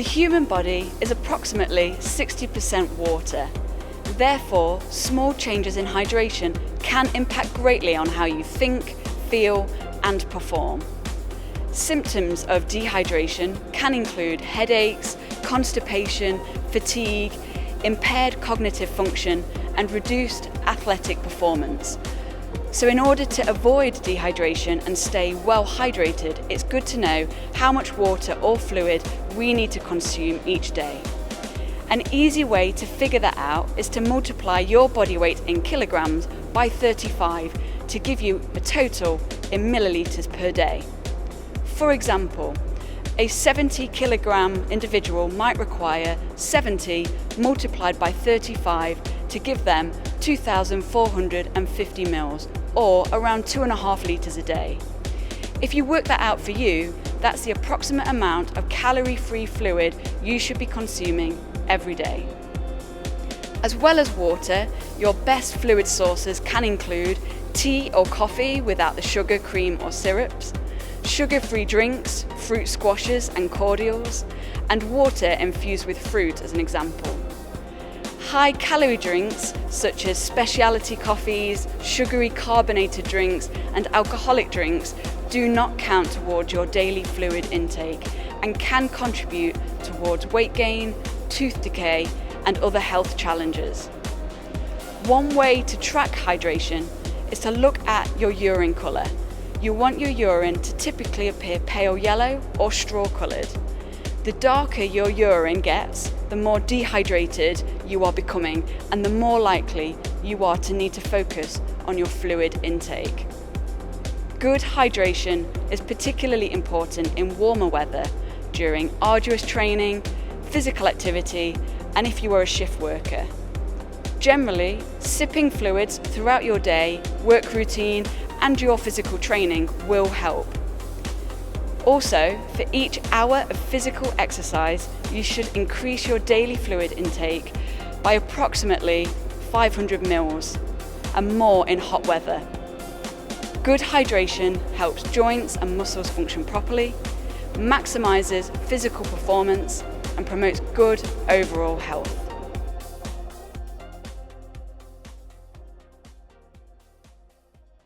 The human body is approximately 60% water. Therefore, small changes in hydration can impact greatly on how you think, feel, and perform. Symptoms of dehydration can include headaches, constipation, fatigue, impaired cognitive function, and reduced athletic performance. So in order to avoid dehydration and stay well hydrated, it's good to know how much water or fluid we need to consume each day. An easy way to figure that out is to multiply your body weight in kilograms by 35 to give you a total in millilitres per day. For example, a 70 kilogram individual might require 70 multiplied by 35 to give them 2,450 mils, or around 2.5 litres a day. If you work that out for you, that's the approximate amount of calorie-free fluid you should be consuming every day. As well as water, your best fluid sources can include tea or coffee without the sugar, cream or syrups, sugar-free drinks, fruit squashes and cordials, and water infused with fruit as an example. High-calorie drinks such as specialty coffees, sugary carbonated drinks and alcoholic drinks do not count towards your daily fluid intake and can contribute towards weight gain, tooth decay and other health challenges. One way to track hydration is to look at your urine colour. You want your urine to typically appear pale yellow or straw coloured. The darker your urine gets, the more dehydrated you are becoming and the more likely you are to need to focus on your fluid intake. Good hydration is particularly important in warmer weather, during arduous training, physical activity, and if you are a shift worker. Generally, sipping fluids throughout your day, work routine, and your physical training will help. Also, for each hour of physical exercise, you should increase your daily fluid intake by approximately 500 mils and more in hot weather. Good hydration helps joints and muscles function properly, maximizes physical performance, and promotes good overall health.